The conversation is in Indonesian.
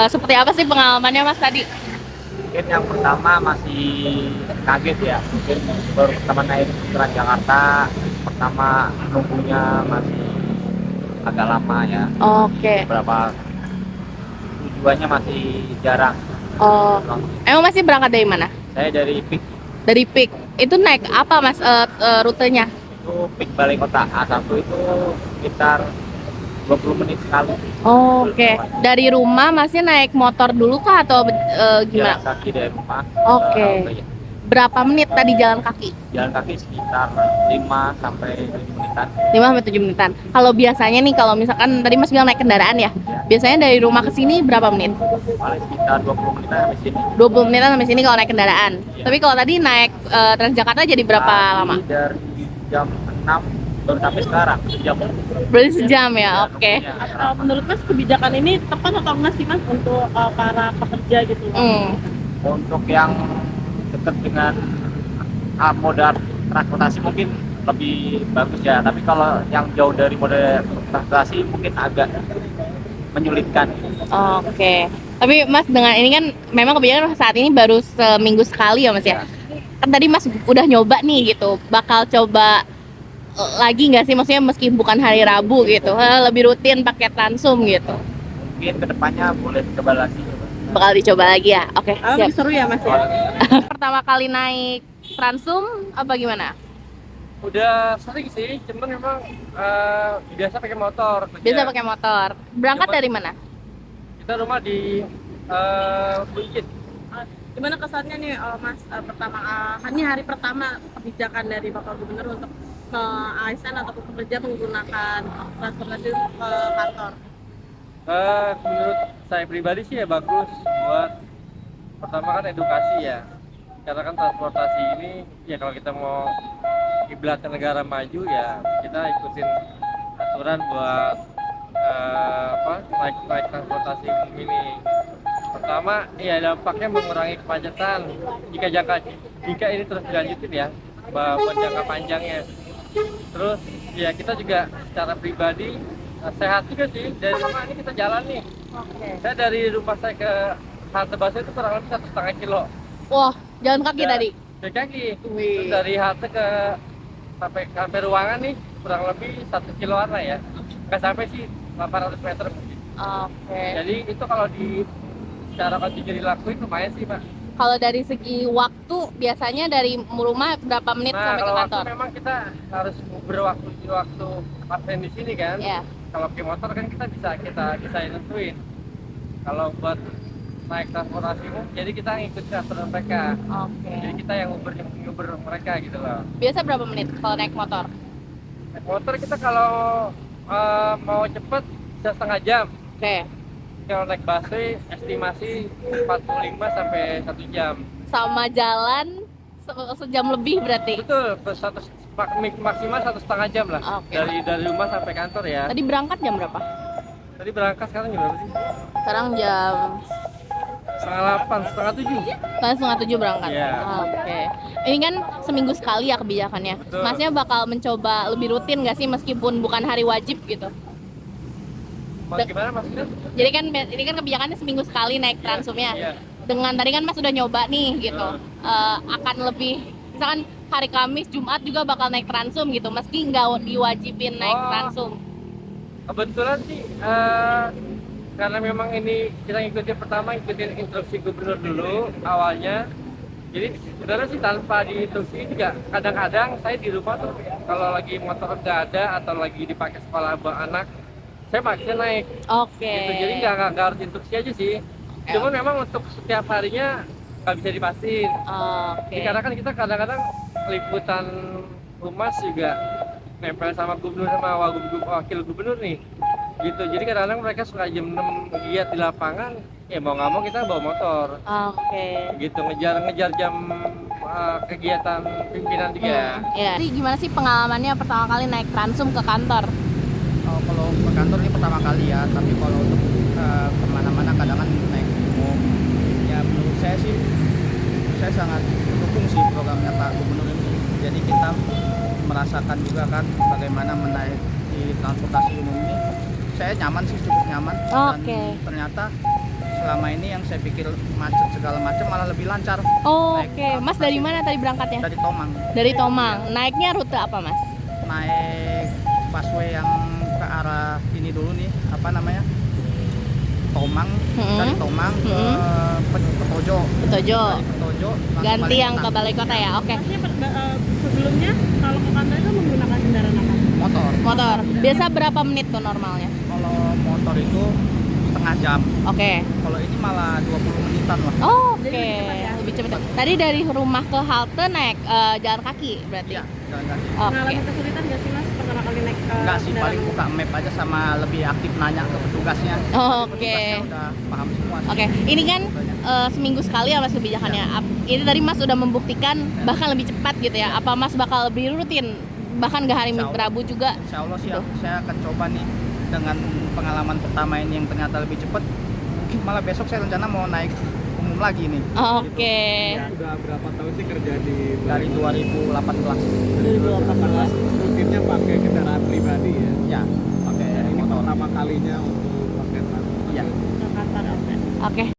Seperti apa sih pengalamannya Mas tadi? Mungkin yang pertama masih kaget ya, mungkin baru pertama naik Transjakarta, pertama nunggunya masih agak lama ya, Oke. beberapa tujuannya masih jarang. Oh, emang masih berangkat dari mana? Saya dari PIK, Dari PIK. Itu naik apa Mas rutenya? itu PIK Balai Kota A1 itu sekitar 20 menit sekali. Oke. Dari rumah Masnya naik motor dulu kah atau Jalan gimana? kaki dari rumah. Oke. Berapa menit tadi jalan kaki? Jalan kaki sekitar 5 sampai 7 menitan. 5 sampai 7 menitan. Kalau biasanya nih kalau misalkan tadi Mas bilang naik kendaraan ya. Biasanya dari rumah ke sini berapa menit? Paling sekitar 20 menitan sampai sini. 20 menitan sampai sini kalau naik kendaraan. Iya. Tapi kalau tadi naik Transjakarta jadi berapa Tadi lama? dari jam 6 baru sampai sekarang sejam. Berarti sejam ya. Oke. Menurut Mas kebijakan ini tepat atau enggak sih Mas untuk para pekerja gitu? Untuk yang dekat dengan moda transportasi mungkin lebih bagus ya, tapi kalau yang jauh dari moda transportasi mungkin agak menyulitkan. Oke. Tapi Mas dengan ini kan memang kebijakan saat ini baru seminggu sekali ya Mas ya. Kan tadi Mas udah nyoba nih gitu. Bakal coba lagi nggak sih, maksudnya meski bukan hari Rabu gitu, lebih rutin pakai Transum gitu. Mungkin kedepannya boleh coba lagi. Bakal dicoba lagi ya. Oke, siap. Lebih seru ya Mas ya? Pertama kali naik Transum apa gimana? Udah sering sih, cuman memang biasa pakai motor kerja. Biasa pakai motor. Berangkat Cuman- dari mana? Kita rumah di Bukit. Gimana kesannya nih Mas pertama ini hari pertama kebijakan dari Bapak Gubernur untuk ASN ataupun pekerja menggunakan transportasi ke kantor? Menurut saya pribadi sih ya bagus buat pertama kan edukasi ya. Karena kan transportasi ini ya kalau kita mau kiblat ke negara maju ya kita ikutin aturan buat naik transportasi umum ini. Pertama ya dampaknya mengurangi kemacetan jika ini terus dilanjutin ya buat jangka panjangnya. Terus ya kita juga secara pribadi sehat juga sih, dari rumah ini kita jalan nih. Saya dari rumah saya ke halte busway itu kurang lebih 1,5 kilo. Wah, jalan kaki Dan- tadi. Jalan kaki. Wih. Terus dari halte ke sampai ruangan nih kurang lebih 1 kiloan lah ya. Nggak sampai sih 800 meter mungkin. Oke. Jadi itu kalau secara kontinu dilakuin lumayan sih Pak. Kalau dari segi waktu biasanya dari rumah berapa menit Nah sampai ke kalau waktu kantor? memang kita harus berwaktu di waktu absen di sini kan. Ya. Kalau pakai motor kan kita bisa nentuin. Kalau buat naik transportasi umum, jadi kita ngikutin aturan mereka. Oke. Jadi kita yang nguber mereka gitu loh. Biasa berapa menit kalau naik motor? Naik motor kita kalau mau cepet bisa setengah jam. Oke. Kalau naik busway estimasi 45 sampai 1 jam. Sama jalan sejam lebih berarti. Betul, maksimal 1,5 jam lah. Oke. Dari rumah sampai kantor ya. Tadi berangkat jam berapa? Tadi berangkat sekarang jam berapa sih? Sekarang jam 7:30, setengah 7 berangkat. Iya. Oke. Ini kan seminggu sekali ya kebijakannya. Betul. Masnya bakal mencoba lebih rutin nggak sih meskipun bukan hari wajib gitu? Gimana maksudnya? Jadi kan ini kan kebijakannya seminggu sekali naik Transumnya. Iya. Dengan tadi kan Mas sudah nyoba nih gitu. Akan lebih misalkan hari Kamis, Jumat juga bakal naik Transum gitu meski nggak diwajibin naik Oh. Transum. Kebetulan sih karena memang ini kita ngikutin instruksi gubernur dulu awalnya. Jadi sebenarnya sih tanpa diinstruksi juga kadang-kadang saya di rumah tuh kalau lagi motor nggak ada atau lagi dipakai sekolah buat anak, saya maksa naik. Oke. Gitu. Jadi nggak harus instruksi aja sih. Cuman memang untuk setiap harinya nggak bisa dipastiin. Oke. Karena kan kita kadang-kadang liputan humas juga nempel sama gubernur sama wakil gubernur nih. Gitu. Jadi kadang-kadang mereka suka jam 6 giat di lapangan, ya mau nggak mau kita bawa motor. Oke. Gitu ngejar jam kegiatan pimpinan juga. Ya. Jadi gimana sih pengalamannya pertama kali naik Transum ke kantor? Kalau ke kantor ini pertama kali ya, tapi kalau untuk kemana-mana kadang kan naik umum. Ya menurut saya sih, saya sangat mendukung sih programnya Pak Gubernur ini. Jadi kita merasakan juga kan bagaimana menaiki transportasi umum ini. Saya nyaman sih, cukup nyaman. Oke. Dan ternyata selama ini yang saya pikir macet segala macam malah lebih lancar. Oke, Mas dari mana tadi berangkatnya? Dari Tomang. Dari Tomang. Naiknya rute apa, Mas? Naik busway yang ke arah ini dulu nih, apa namanya? Tomang, dari Tomang ke Petojo. Petojo. Dari Petojo langsung Ganti balik yang ke Tanah. balai kota ya. Oke. Masnya sebelumnya kalau ke kantor itu menggunakan kendaraan apa? Motor. Motor. Biasa berapa menit tuh normalnya? Kalau motor itu setengah jam. Oke. Kalau ini malah 20 menitan lah. Oke. Lebih cepat. Tadi dari rumah ke halte naik jalan kaki berarti. Iya, jalan kaki. Oke. Mengalami kesulitan nggak sih Mas pertama kali naik Enggak sih, kendaraan paling umum? buka map aja sama lebih aktif nanya ke petugasnya. Oke. Petugasnya udah paham semua sih. Oke, ini kan seminggu sekali ya Mas kebijakannya. Ini tadi Mas udah membuktikan bahkan lebih cepat gitu ya. Apa Mas bakal lebih rutin bahkan gak hari Insya Allah. Rabu juga? Insya Allah sih Gitu. saya akan coba nih dengan pengalaman pertama ini yang ternyata lebih cepat. Mungkin malah besok saya rencana mau naik umum lagi nih. Oke. Udah berapa tahun sih kerja di Dari 2018. 2018 rutinnya pakai kendaraan pribadi ya? Ya, pakai Ini motor. pertama kalinya untuk pakai transportasi Iya. Ke kantor, oke. Oke.